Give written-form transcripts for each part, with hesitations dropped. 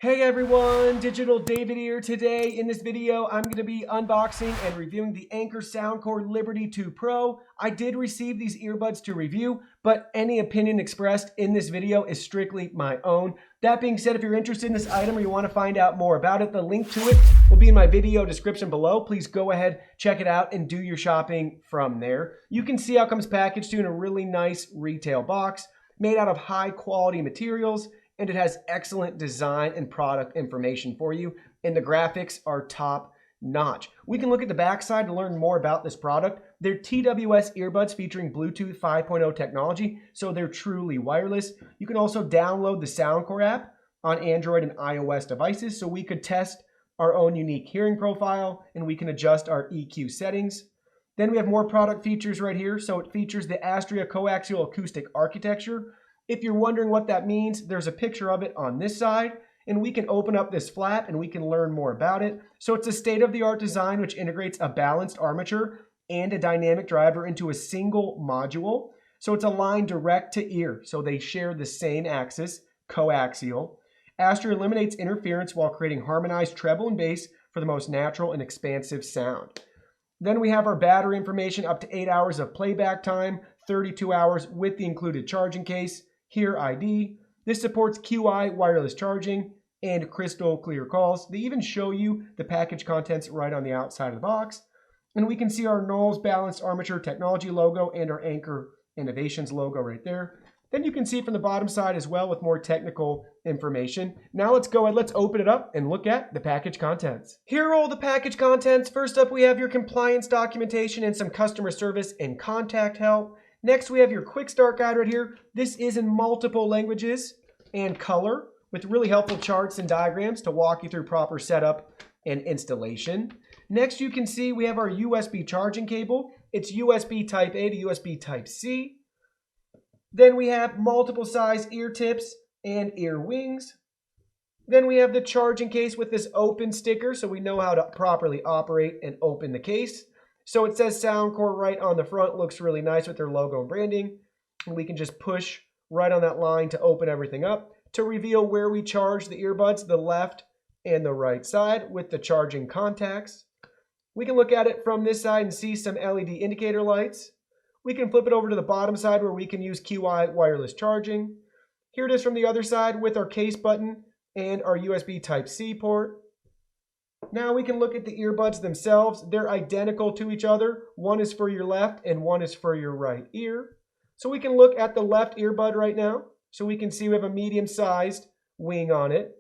Hey everyone, Digital David here. Today in this video, I'm going to be unboxing and reviewing the Anker Soundcore Liberty 2 Pro. I did receive these earbuds to review, but any opinion expressed in this video is strictly my own. That being said, if you're interested in this item or you want to find out more about it, the link to it will be in my video description below. Please go ahead, check it out, and do your shopping from there. You can see how it comes packaged in a really nice retail box made out of high quality materials, and it has excellent design and product information for you, and the graphics are top notch. We can look at the backside to learn more about this product. They're TWS earbuds featuring Bluetooth 5.0 technology, so they're truly wireless. You can also download the Soundcore app on Android and iOS devices, so we could test our own unique hearing profile, and we can adjust our EQ settings. Then we have more product features right here. So it features the Astria Coaxial acoustic architecture. If you're wondering what that means, there's a picture of it on this side, and we can open up this flap and we can learn more about it. So it's a state-of-the-art design which integrates a balanced armature and a dynamic driver into a single module. So it's aligned direct to ear, so they share the same axis, coaxial. Astria eliminates interference while creating harmonized treble and bass for the most natural and expansive sound. Then we have our battery information, up to 8 hours of playback time, 32 hours with the included charging case. HearID. This supports QI wireless charging and crystal clear calls. They even show you the package contents right on the outside of the box. And we can see our Knowles Balanced Armature Technology logo and our Anker Innovations logo right there. Then you can see from the bottom side as well with more technical information. Now let's go ahead, let's open it up and look at the package contents. Here are all the package contents. First up, we have your compliance documentation and some customer service and contact help. Next, we have your quick start guide right here. This is in multiple languages and color with really helpful charts and diagrams to walk you through proper setup and installation. Next, you can see we have our USB charging cable. It's USB Type A to USB Type C. Then we have multiple size ear tips and ear wings. Then we have the charging case with this open sticker so we know how to properly operate and open the case. So it says Soundcore right on the front, looks really nice with their logo and branding. And we can just push right on that line to open everything up to reveal where we charge the earbuds, the left and the right side with the charging contacts. We can look at it from this side and see some LED indicator lights. We can flip it over to the bottom side where we can use QI wireless charging. Here it is from the other side with our case button and our USB Type-C port. Now we can look at the earbuds themselves. They're identical to each other. One is for your left and one is for your right ear. So we can look at the left earbud right now. So we can see we have a medium-sized wing on it.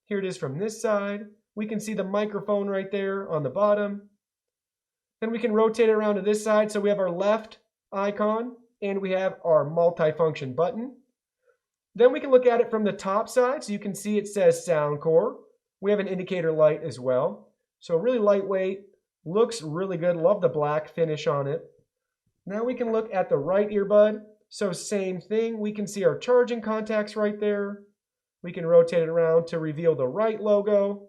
Here it is from this side. We can see the microphone right there on the bottom. Then we can rotate it around to this side. So we have our left icon and we have our multifunction button. Then we can look at it from the top side. So you can see it says Soundcore. We have an indicator light as well. So really lightweight, looks really good. Love the black finish on it. Now we can look at the right earbud. So same thing. We can see our charging contacts right there. We can rotate it around to reveal the right logo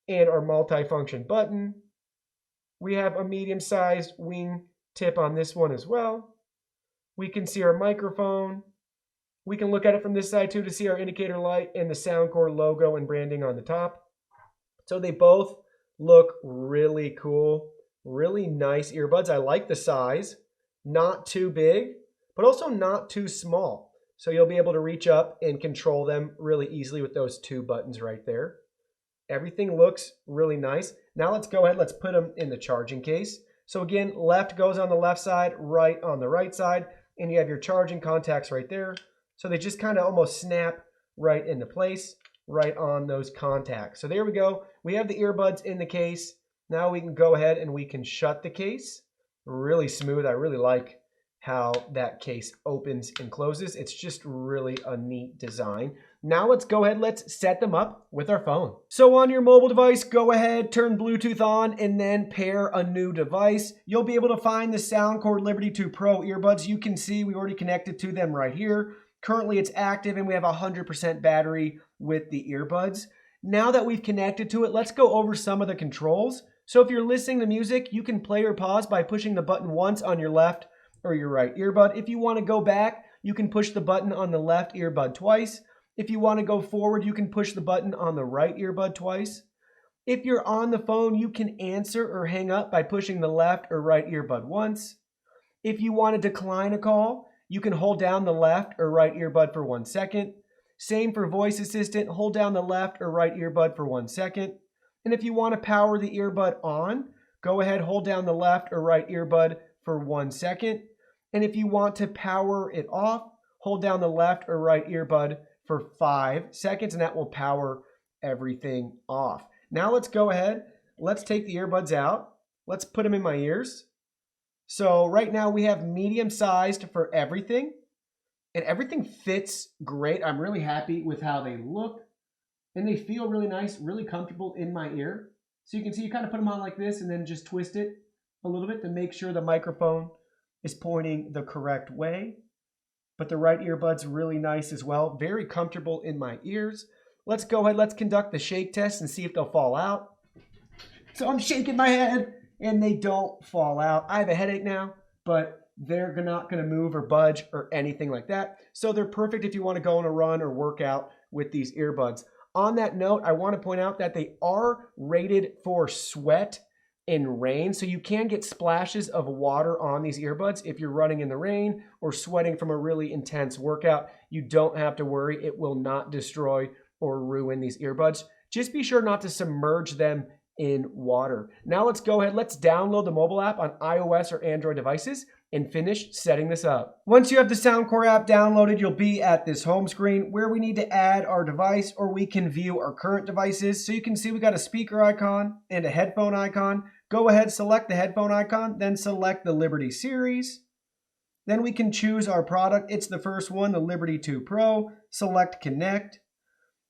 and our multifunction button. We have a medium-sized wing tip on this one as well. We can see our microphone. We can look at it from this side too to see our indicator light and the Soundcore logo and branding on the top. So they both look really cool, really nice earbuds. I like the size, not too big, but also not too small. So you'll be able to reach up and control them really easily with those two buttons right there. Everything looks really nice. Now let's go ahead, let's put them in the charging case. So again, left goes on the left side, right on the right side, and you have your charging contacts right there. So they just kind of almost snap right into place, right on those contacts. So there we go. We have the earbuds in the case. Now we can go ahead and we can shut the case. Really smooth. I really like how that case opens and closes. It's just really a neat design. Now let's go ahead, let's set them up with our phone. So on your mobile device, go ahead, turn Bluetooth on and then pair a new device. You'll be able to find the Soundcore Liberty 2 Pro earbuds. You can see we already connected to them right here. Currently it's active and we have 100% battery with the earbuds. Now that we've connected to it, let's go over some of the controls. So if you're listening to music, you can play or pause by pushing the button once on your left or your right earbud. If you want to go back, you can push the button on the left earbud twice. If you want to go forward, you can push the button on the right earbud twice. If you're on the phone, you can answer or hang up by pushing the left or right earbud once. If you want to decline a call, you can hold down the left or right earbud for 1 second. Same for voice assistant, hold down the left or right earbud for 1 second. And if you want to power the earbud on, go ahead, hold down the left or right earbud for 1 second. And if you want to power it off, hold down the left or right earbud for 5 seconds, and that will power everything off. Now let's go ahead, let's take the earbuds out. Let's put them in my ears. So right now we have medium sized for everything, and everything fits great. I'm really happy with how they look, and they feel really nice, really comfortable in my ear. So you can see you kind of put them on like this and then just twist it a little bit to make sure the microphone is pointing the correct way. But the right earbud's really nice as well, very comfortable in my ears. Let's go ahead, let's conduct the shake test and see if they'll fall out. So I'm shaking my head and they don't fall out. I have a headache now, but they're not gonna move or budge or anything like that. So they're perfect if you wanna go on a run or work out with these earbuds. On that note, I wanna point out that they are rated for sweat and rain, so you can get splashes of water on these earbuds if you're running in the rain or sweating from a really intense workout. You don't have to worry, it will not destroy or ruin these earbuds. Just be sure not to submerge them in water. Now let's go ahead, let's download the mobile app on iOS or Android devices and finish setting this up. Once you have the Soundcore app downloaded, you'll be at this home screen where we need to add our device, or we can view our current devices. So you can see we got a speaker icon and a headphone icon. Go ahead, select the headphone icon, then select the Liberty series. Then we can choose our product. It's the first one, the Liberty 2 Pro. Select connect.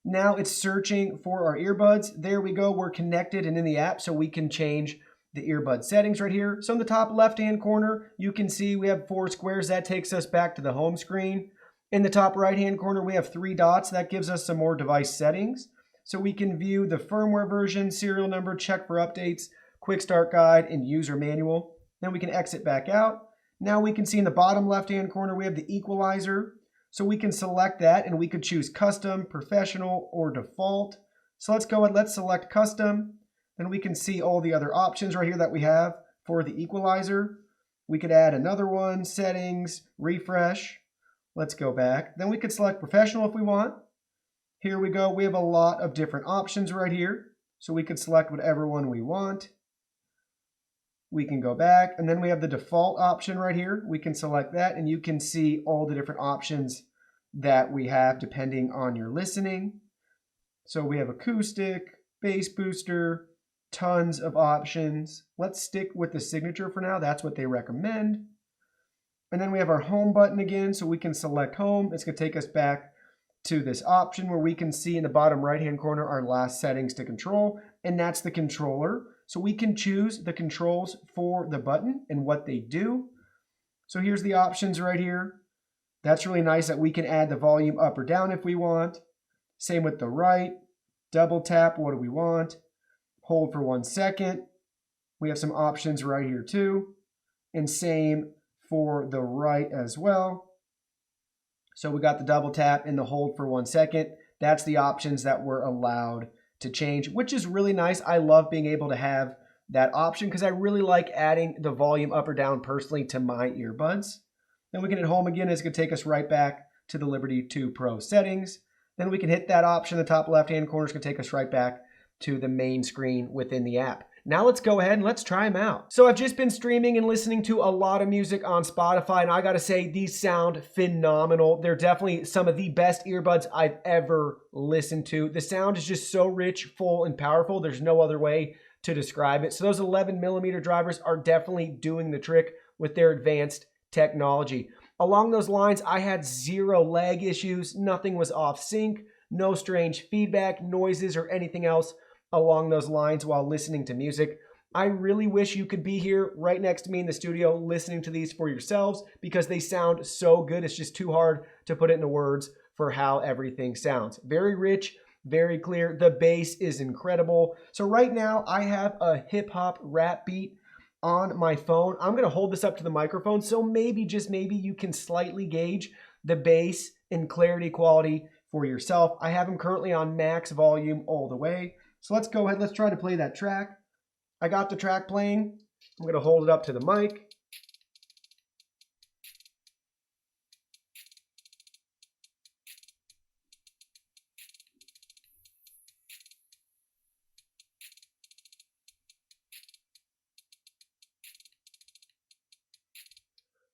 Now it's searching for our earbuds. There we go, we're connected and in the app, so we can change the earbud settings right here. So in the top left-hand corner, you can see we have 4 squares. That takes us back to the home screen. In the top right-hand corner, we have 3 dots. That gives us some more device settings. So we can view the firmware version, serial number, check for updates, quick start guide, and user manual. Then we can exit back out. Now we can see in the bottom left-hand corner, we have the equalizer. So we can select that and we could choose custom, professional, or default. So let's go ahead, let's select custom. Then we can see all the other options right here that we have for the equalizer. We could add another one, settings, refresh. Let's go back. Then we could select professional if we want. Here we go, we have a lot of different options right here. So we could select whatever one we want. We can go back, and then we have the default option right here. We can select that, and you can see all the different options that we have depending on your listening. So we have acoustic, bass booster, tons of options. Let's stick with the signature for now. That's what they recommend. And then we have our home button again, so we can select home. It's going to take us back to this option where we can see in the bottom right-hand corner our last settings to control, and that's the controller. So we can choose the controls for the button and what they do. So here's the options right here. That's really nice that we can add the volume up or down if we want. Same with the right. Double tap, what do we want? Hold for 1 second. We have some options right here too. And same for the right as well. So we got the double tap and the hold for 1 second. That's the options that we're allowed to change, which is really nice. I love being able to have that option because I really like adding the volume up or down personally to my earbuds. Then we can hit home again. It's going to take us right back to the Liberty 2 Pro settings. Then we can hit that option in the top left-hand corner. It's going to take us right back to the main screen within the app. Now let's go ahead and let's try them out. So I've just been streaming and listening to a lot of music on Spotify, and I gotta say, these sound phenomenal. They're definitely some of the best earbuds I've ever listened to. The sound is just so rich, full, and powerful. There's no other way to describe it. So those 11mm drivers are definitely doing the trick with their advanced technology. Along those lines, I had 0 lag issues. Nothing was off sync, no strange feedback, noises, or anything else along those lines while listening to music. I really wish you could be here right next to me in the studio listening to these for yourselves because they sound so good. It's just too hard to put it into words for how everything sounds. Very rich, very clear. The bass is incredible. So right now I have a hip hop rap beat on my phone. I'm gonna hold this up to the microphone so maybe, just maybe, you can slightly gauge the bass and clarity quality for yourself. I have them currently on max volume all the way. So let's go ahead, let's try to play that track. I got the track playing. I'm gonna hold it up to the mic.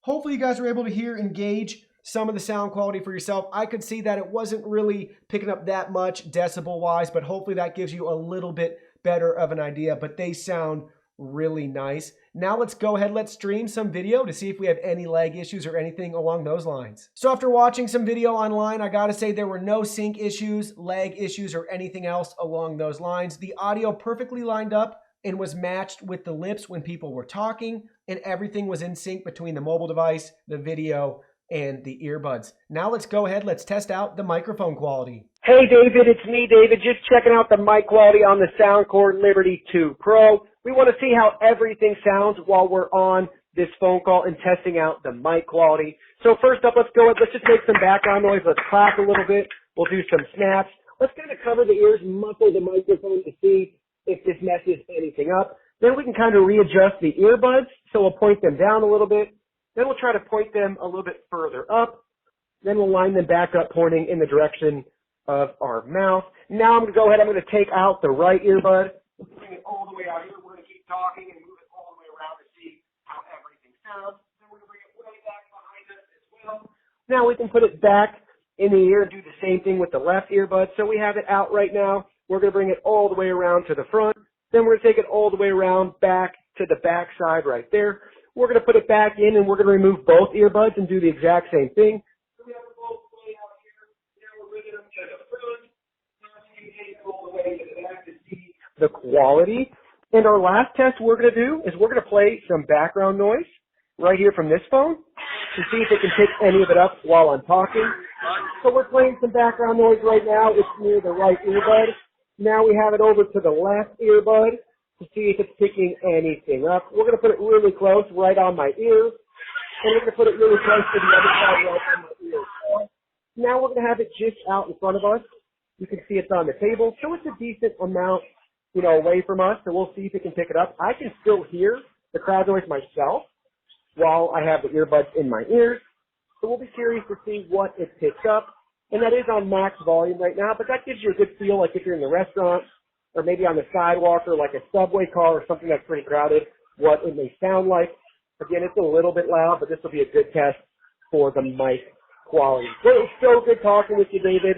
Hopefully you guys were able to hear and gauge some of the sound quality for yourself. I could see that it wasn't really picking up that much decibel wise, but hopefully that gives you a little bit better of an idea, but they sound really nice. Now let's go ahead, let's stream some video to see if we have any lag issues or anything along those lines. So after watching some video online, I gotta say there were no sync issues, lag issues, or anything else along those lines. The audio perfectly lined up and was matched with the lips when people were talking, and everything was in sync between the mobile device, the video, and the earbuds. Now let's go ahead, let's test out the microphone quality. Hey David, it's me David, just checking out the mic quality on the Soundcore Liberty 2 Pro. We want to see how everything sounds while we're on this phone call and testing out the mic quality. So first up, let's just make some background noise, let's clap a little bit, we'll do some snaps. Let's kind of cover the ears, muffle the microphone to see if this messes anything up. Then we can kind of readjust the earbuds, so we'll point them down a little bit. Then we'll try to point them a little bit further up. Then we'll line them back up, pointing in the direction of our mouth. Now I'm going to go ahead, I'm going to take out the right earbud, bring it all the way out here. We're going to keep talking and move it all the way around to see how everything sounds. Then we're going to bring it way back behind us as well. Now we can put it back in the ear and do the same thing with the left earbud. So we have it out right now. We're going to bring it all the way around to the front. Then we're going to take it all the way around back to the back side right there. We're going to put it back in and we're going to remove both earbuds and do the exact same thing. So we have them both laid out here. Now we're bringing them to the front. Now you can take it all the way to the back to see the quality. And our last test we're going to do is we're going to play some background noise right here from this phone to see if it can pick any of it up while I'm talking. So we're playing some background noise right now. It's near the right earbud. Now we have it over to the left earbud to see if it's picking anything up. We're going to put it really close right on my ear. And we're going to put it really close to the other side right on my ear. Now we're going to have it just out in front of us. You can see it's on the table. So it's a decent amount, away from us. So we'll see if it can pick it up. I can still hear the crowd noise myself while I have the earbuds in my ears. So we'll be curious to see what it picks up. And that is on max volume right now, but that gives you a good feel, like if you're in the restaurant or maybe on the sidewalk or like a subway car or something that's pretty crowded, what it may sound like. Again, it's a little bit loud, but this will be a good test for the mic quality. Well, it was so good talking with you, David.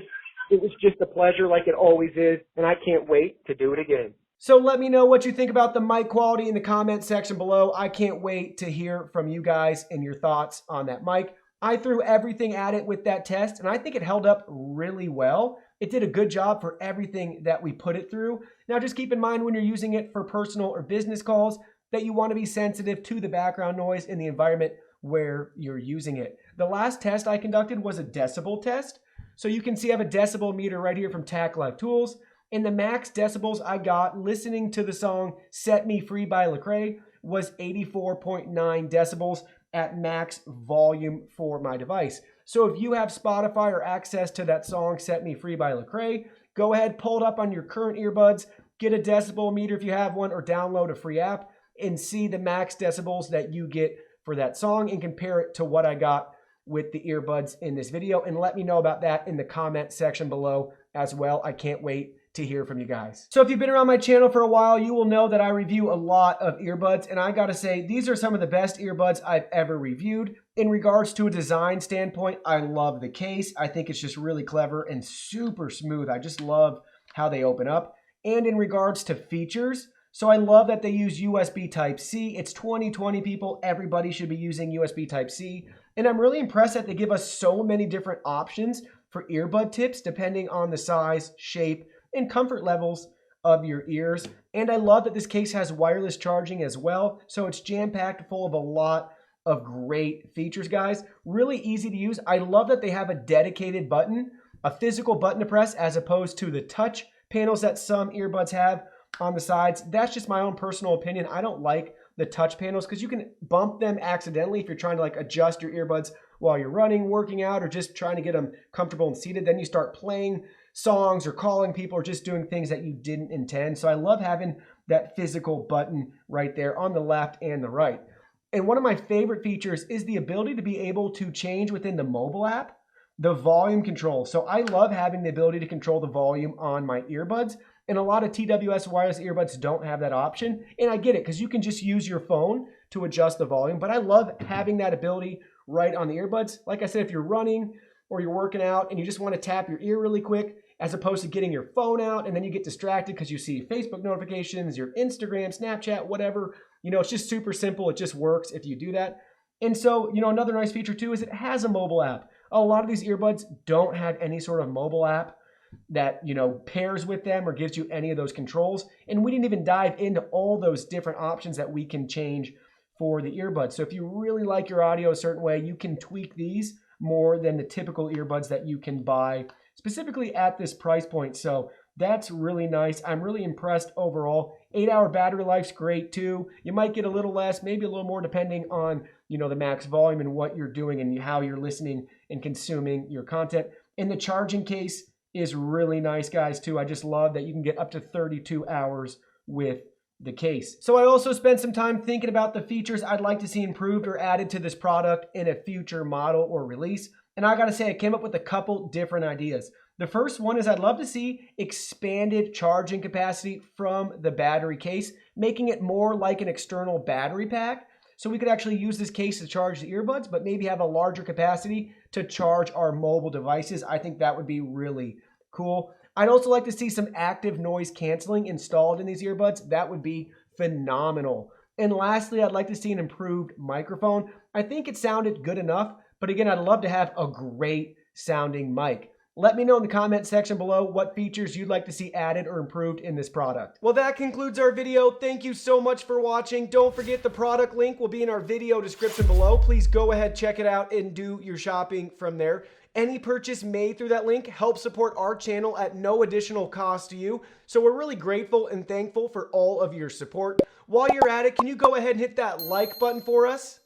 It was just a pleasure like it always is, and I can't wait to do it again. So let me know what you think about the mic quality in the comment section below. I can't wait to hear from you guys and your thoughts on that mic. I threw everything at it with that test, and I think it held up really well. It did a good job for everything that we put it through. Now, just keep in mind when you're using it for personal or business calls that you want to be sensitive to the background noise in the environment where you're using it. The last test I conducted was a decibel test. So you can see I have a decibel meter right here from TAC Live Tools. And the max decibels I got listening to the song Set Me Free by Lecrae was 84.9 decibels at max volume for my device. So if you have Spotify or access to that song Set Me Free by Lecrae, go ahead, pull it up on your current earbuds, get a decibel meter if you have one, or download a free app and see the max decibels that you get for that song and compare it to what I got with the earbuds in this video, and let me know about that in the comment section below as well. I can't wait to hear from you guys. So if you've been around my channel for a while, you will know that I review a lot of earbuds, and I gotta say, these are some of the best earbuds I've ever reviewed. In regards to a design standpoint, I love the case. I think it's just really clever and super smooth. I just love how they open up. And in regards to features, so I love that they use USB Type-C. It's 2020, people. Everybody should be using USB Type-C. And I'm really impressed that they give us so many different options for earbud tips depending on the size, shape, and comfort levels of your ears. And I love that this case has wireless charging as well. So it's jam-packed full of a lot of great features, guys. Really easy to use. I love that they have a dedicated button, a physical button to press, as opposed to the touch panels that some earbuds have on the sides. That's just my own personal opinion. I don't like the touch panels because you can bump them accidentally if you're trying to like adjust your earbuds while you're running, working out, or just trying to get them comfortable and seated. Then you start playing songs or calling people or just doing things that you didn't intend. So I love having that physical button right there on the left and the right. And one of my favorite features is the ability to be able to change within the mobile app the volume control. So I love having the ability to control the volume on my earbuds. And a lot of TWS wireless earbuds don't have that option. And I get it because you can just use your phone to adjust the volume. But I love having that ability right on the earbuds. Like I said, if you're running or you're working out and you just want to tap your ear really quick, as opposed to getting your phone out and then you get distracted because you see Facebook notifications, your Instagram, Snapchat, whatever. It's just super simple. It just works if you do that. And so, another nice feature too is it has a mobile app. A lot of these earbuds don't have any sort of mobile app that, pairs with them or gives you any of those controls. And we didn't even dive into all those different options that we can change for the earbuds. So if you really like your audio a certain way, you can tweak these more than the typical earbuds that you can buy specifically at this price point. So that's really nice. I'm really impressed overall. 8-hour battery life's great too. You might get a little less, maybe a little more depending on, the max volume and what you're doing and how you're listening and consuming your content. And the charging case is really nice, guys, too. I just love that you can get up to 32 hours with the case. So I also spent some time thinking about the features I'd like to see improved or added to this product in a future model or release. And I gotta say, I came up with a couple different ideas. The first one is I'd love to see expanded charging capacity from the battery case, making it more like an external battery pack. So we could actually use this case to charge the earbuds, but maybe have a larger capacity to charge our mobile devices. I think that would be really cool. I'd also like to see some active noise canceling installed in these earbuds. That would be phenomenal. And lastly, I'd like to see an improved microphone. I think it sounded good enough, but again, I'd love to have a great sounding mic. Let me know in the comment section below what features you'd like to see added or improved in this product. Well, that concludes our video. Thank you so much for watching. Don't forget the product link will be in our video description below. Please go ahead, check it out, and do your shopping from there. Any purchase made through that link helps support our channel at no additional cost to you. So we're really grateful and thankful for all of your support. While you're at it, can you go ahead and hit that like button for us?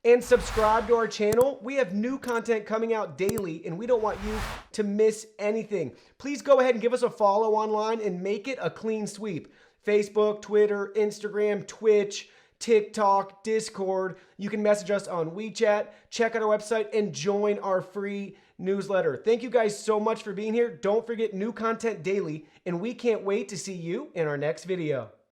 And subscribe to our channel. We have new content coming out daily, and we don't want you to miss anything. Please go ahead and give us a follow online and make it a clean sweep. Facebook, Twitter, Instagram, Twitch, TikTok, Discord. You can message us on WeChat, check out our website, and join our free newsletter. Thank you guys so much for being here. Don't forget new content daily, and we can't wait to see you in our next video.